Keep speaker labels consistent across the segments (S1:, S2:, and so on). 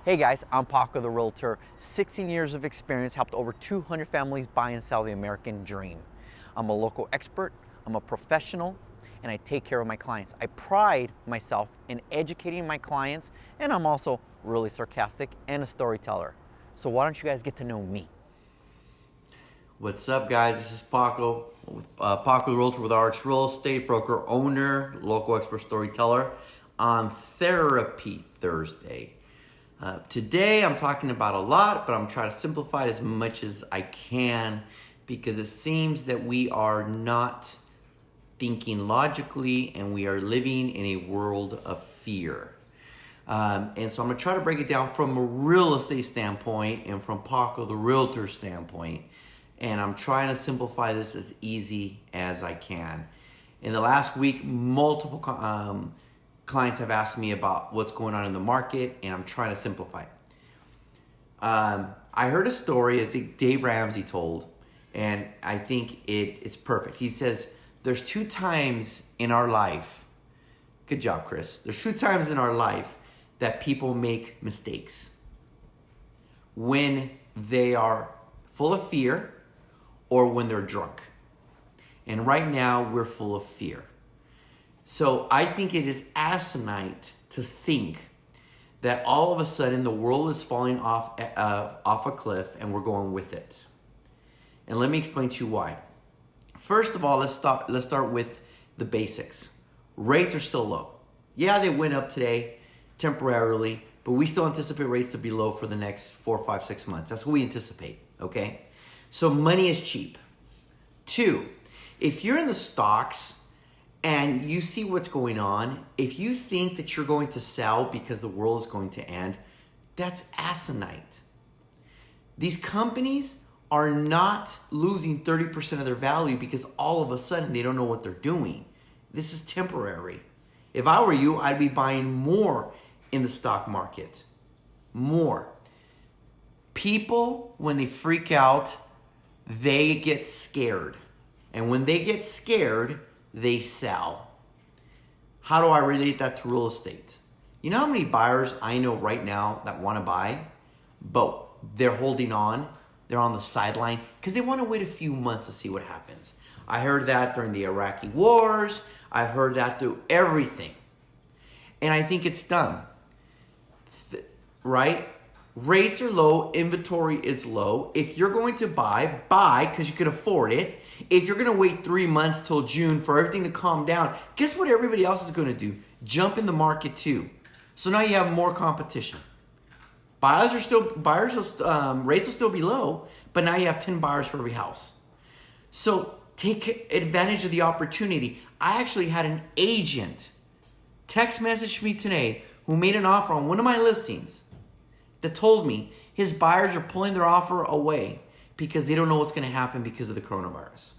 S1: Hey guys, I'm Paco the Realtor. 16 years of experience, helped over 200 families buy and sell the American dream. I'm a local expert, I'm a professional, and I take care of my clients. I pride myself in educating my clients, and I'm also really sarcastic and a storyteller. So why don't you guys get to know me?
S2: What's up, guys? This is Paco, Paco the Realtor with RX Real Estate, broker, owner, local expert storyteller on Therapy Thursday. Today I'm talking about a lot, but I'm trying to simplify it as much as I can because it seems that we are not thinking logically and we are living in a world of fear. And so I'm going to try to break it down from a real estate standpoint and from Paco the Realtor standpoint. And I'm trying to simplify this as easy as I can. In the last week, multiple clients have asked me about what's going on in the market, and I'm trying to simplify it. I heard a story I think Dave Ramsey told, and I think it's perfect. He says, there's two times in our life, good job, Chris. There's two times in our life that people make mistakes. When they are full of fear or when they're drunk. And right now, we're full of fear. So I think it is asinine to think that all of a sudden the world is falling off a cliff and we're going with it. And let me explain to you why. First of all, let's start with the basics. Rates are still low. Yeah, they went up today temporarily, but we still anticipate rates to be low for the next 4, 5, 6 months. That's what we anticipate, okay? So money is cheap. 2, if you're in the stocks and you see what's going on, if you think that you're going to sell because the world is going to end, that's asinine. These companies are not losing 30% of their value because all of a sudden they don't know what they're doing. This is temporary. If I were you, I'd be buying more in the stock market. More. People, when they freak out, they get scared. And when they get scared, they sell. How do I relate that to real estate? You know how many buyers I know right now that want to buy, but they're holding on, they're on the sideline because they want to wait a few months to see what happens. I heard that during the Iraqi wars. I've heard that through everything. And I think it's dumb. Right? Rates are low, inventory is low. If you're going to buy because you can afford it. If you're going to wait 3 months till June for everything to calm down, guess what everybody else is going to do? Jump in the market too. So now you have more competition. Rates will still be low, but now you have 10 buyers for every house. So take advantage of the opportunity. I actually had an agent text message me today who made an offer on one of my listings that told me his buyers are pulling their offer away because they don't know what's going to happen because of the coronavirus.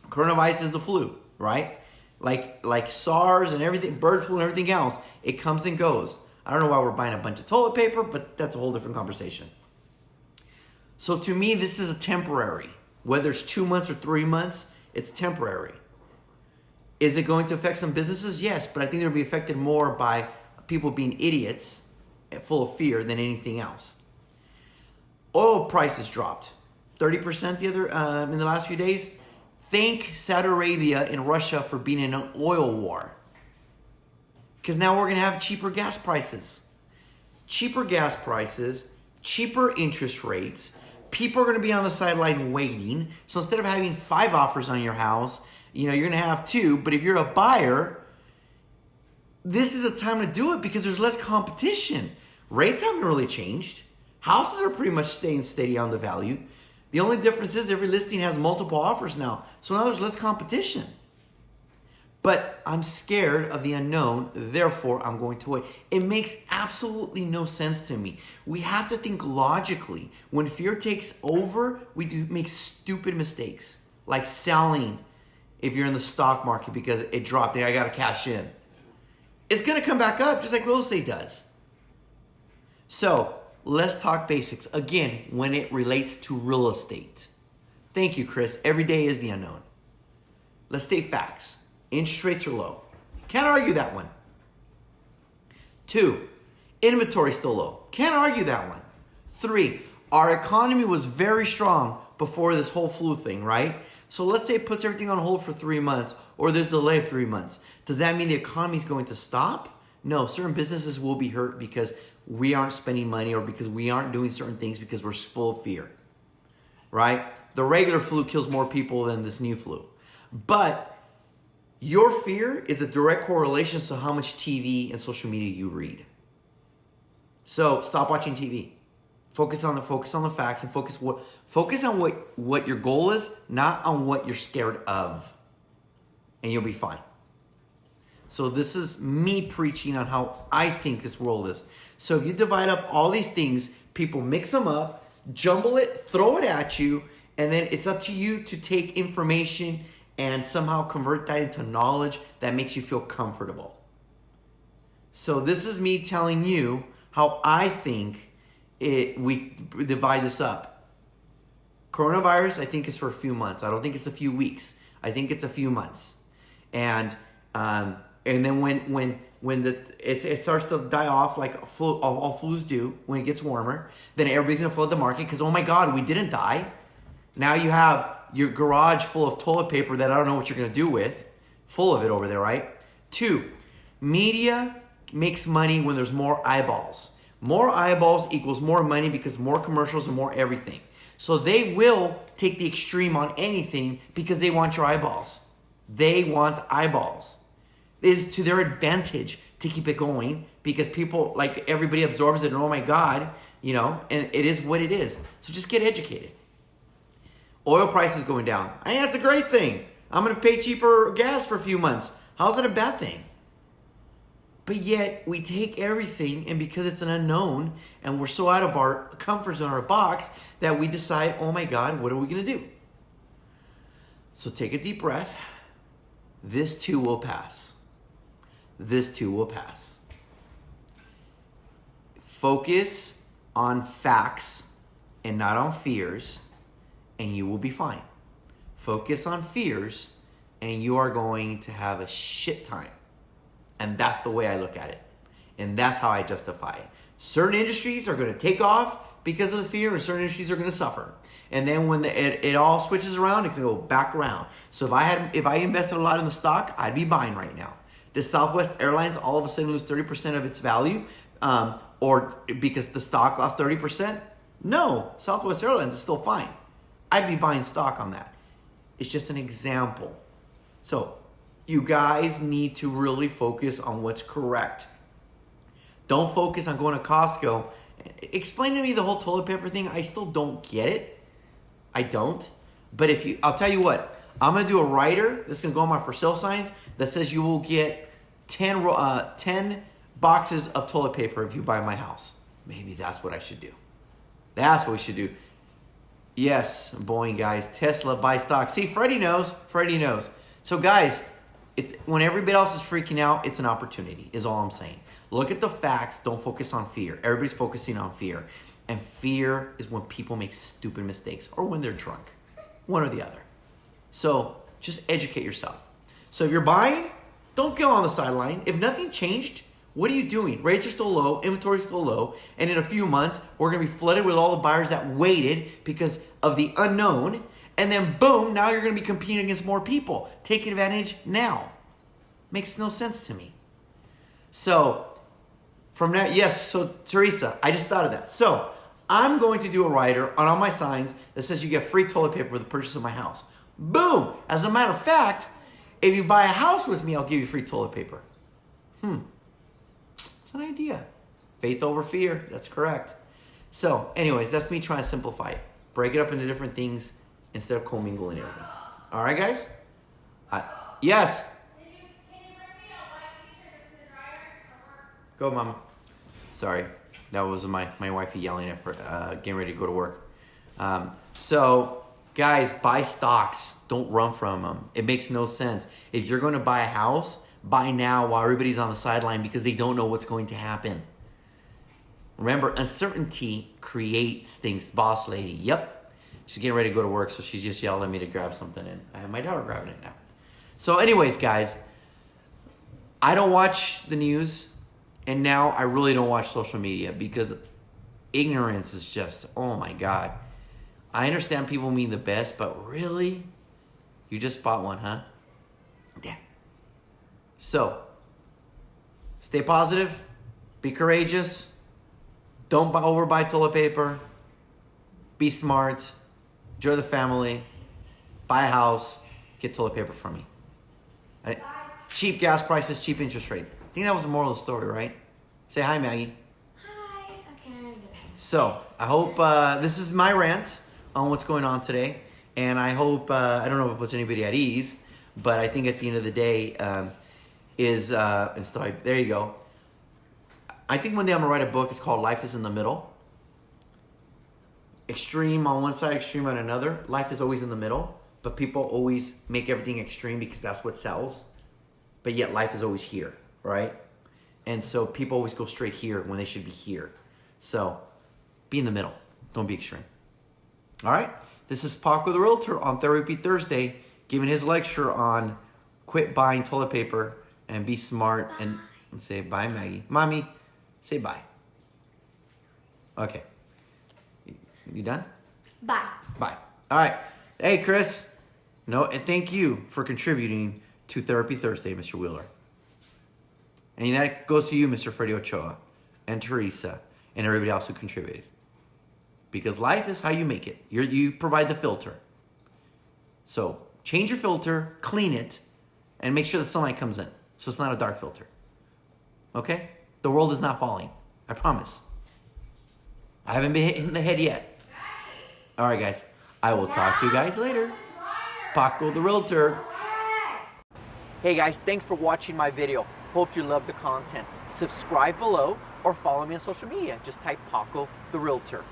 S2: Coronavirus is the flu, right? Like SARS and everything, bird flu and everything else, it comes and goes. I don't know why we're buying a bunch of toilet paper, but that's a whole different conversation. So to me, this is a temporary. Whether it's 2 months or 3 months, it's temporary. Is it going to affect some businesses? Yes, but I think it'll be affected more by people being idiots full of fear than anything else. Oil prices dropped 30% in the last few days. Thank Saudi Arabia and Russia for being in an oil war. Because now we're going to have cheaper gas prices. Cheaper gas prices, cheaper interest rates. People are going to be on the sideline waiting. So instead of having 5 offers on your house, you're going to have 2. But if you're a buyer, this is a time to do it because there's less competition. Rates haven't really changed. Houses are pretty much staying steady on the value. The only difference is every listing has multiple offers now. So now there's less competition. But I'm scared of the unknown, therefore I'm going to wait. It makes absolutely no sense to me. We have to think logically. When fear takes over, we do make stupid mistakes. Like selling if you're in the stock market because it dropped and I got to cash in. It's going to come back up just like real estate does. So let's talk basics. Again, when it relates to real estate. Thank you, Chris. Every day is the unknown. Let's state facts. Interest rates are low. Can't argue that one. 2, Inventory still low. Can't argue that one. 3, our economy was very strong before this whole flu thing, right? So let's say it puts everything on hold for 3 months, or there's a delay of 3 months. Does that mean the economy is going to stop? No, certain businesses will be hurt because we aren't spending money or because we aren't doing certain things because we're full of fear, right? The regular flu kills more people than this new flu. But your fear is a direct correlation to how much TV and social media you read. So stop watching TV. Focus on the facts and focus on what your goal is, not on what you're scared of. And you'll be fine. So this is me preaching on how I think this world is. So if you divide up all these things, people mix them up, jumble it, throw it at you, and then it's up to you to take information and somehow convert that into knowledge that makes you feel comfortable. So this is me telling you how I think we divide this up. Coronavirus, I think, is for a few months. I don't think it's a few weeks. I think it's a few months. And then when it starts to die off like all flus do when it gets warmer, then everybody's gonna flood the market because, oh my God, we didn't die. Now you have your garage full of toilet paper that I don't know what you're gonna do with, full of it over there, right? 2, media makes money when there's more eyeballs. More eyeballs equals more money because more commercials and more everything. So they will take the extreme on anything because they want your eyeballs. They want eyeballs. It is to their advantage to keep it going because people, like, everybody absorbs it and, oh my God, and it is what it is. So just get educated. Oil prices going down. I think that's a great thing. I'm going to pay cheaper gas for a few months. How's that a bad thing? But yet we take everything, and because it's an unknown and we're so out of our comfort zone, our box, that we decide, oh my God, what are we going to do? So take a deep breath. This too will pass. This too will pass. Focus on facts and not on fears, and you will be fine. Focus on fears, and you are going to have a shit time. And that's the way I look at it. And that's how I justify it. Certain industries are going to take off because of the fear, and certain industries are going to suffer. And then when it all switches around, it's going to go back around. So if I invested a lot in the stock, I'd be buying right now. Did Southwest Airlines all of a sudden lose 30% of its value? Or because the stock lost 30%? No, Southwest Airlines is still fine. I'd be buying stock on that. It's just an example. So you guys need to really focus on what's correct. Don't focus on going to Costco. Explain to me the whole toilet paper thing. I still don't get it. I don't. But I'll tell you what. I'm going to do a rider that's going to go on my for sale signs that says you will get 10 boxes of toilet paper if you buy my house. Maybe that's what I should do. That's what we should do. Yes, Boeing guys. Tesla, buy stock. See, Freddie knows. Freddie knows. So guys, it's when everybody else is freaking out, it's an opportunity, is all I'm saying. Look at the facts. Don't focus on fear. Everybody's focusing on fear. And fear is when people make stupid mistakes or when they're drunk. One or the other. So just educate yourself. So if you're buying, don't go on the sideline. If nothing changed, what are you doing? Rates are still low, inventory is still low, and in a few months, we're going to be flooded with all the buyers that waited because of the unknown, and then boom, now you're going to be competing against more people. Take advantage now. Makes no sense to me. So from that, yes, so Teresa, I just thought of that. So I'm going to do a rider on all my signs that says you get free toilet paper with the purchase of my house. Boom! As a matter of fact, if you buy a house with me, I'll give you free toilet paper. It's an idea. Faith over fear. That's correct. So, anyways, that's me trying to simplify it. Break it up into different things instead of commingling everything. All right, guys? Yes?
S3: Can you bring me a white t-shirt that's in the dryer for work?
S2: Go, Mama. Sorry. That was my wifey yelling at getting ready to go to work. So, guys, buy stocks. Don't run from them. It makes no sense. If you're going to buy a house, buy now while everybody's on the sideline because they don't know what's going to happen. Remember, uncertainty creates things. Boss lady, yep. She's getting ready to go to work, so she's just yelling at me to grab something, and I have my daughter grabbing it now. So anyways, guys, I don't watch the news, And now I really don't watch social media because ignorance is just, oh my God. I understand people mean the best, but really? You just bought one, huh? Damn. So, stay positive, be courageous, don't overbuy toilet paper, be smart, enjoy the family, buy a house, get toilet paper from me. Cheap gas prices, cheap interest rate. I think that was the moral of the story, right? Say hi, Maggie.
S3: Hi. Okay, I'm gonna.
S2: So, I hope this is my rant on what's going on today. And I hope, I don't know if it puts anybody at ease, but I think at the end of the day, and stuff, there you go. I think one day I'm gonna write a book. It's called Life is in the Middle. Extreme on one side, extreme on another. Life is always in the middle, but people always make everything extreme because that's what sells. But yet life is always here, right? And so people always go straight here when they should be here. So be in the middle. Don't be extreme. All right? This is Paco the Realtor on Therapy Thursday giving his lecture on quit buying toilet paper and be smart and say bye, Maggie. Mommy, say bye. Okay. You done?
S3: Bye.
S2: Bye. All right. Hey, Chris. No, and thank you for contributing to Therapy Thursday, Mr. Wheeler. And that goes to you, Mr. Freddie Ochoa, and Teresa, and everybody else who contributed. Because life is how you make it. You provide the filter. So change your filter, clean it, and make sure the sunlight comes in. So it's not a dark filter. Okay? The world is not falling. I promise. I haven't been hit in the head yet. All right, guys. I will talk to you guys later. Paco the Realtor.
S1: Hey guys, thanks for watching my video. Hope you love the content. Subscribe below or follow me on social media. Just type Paco the Realtor.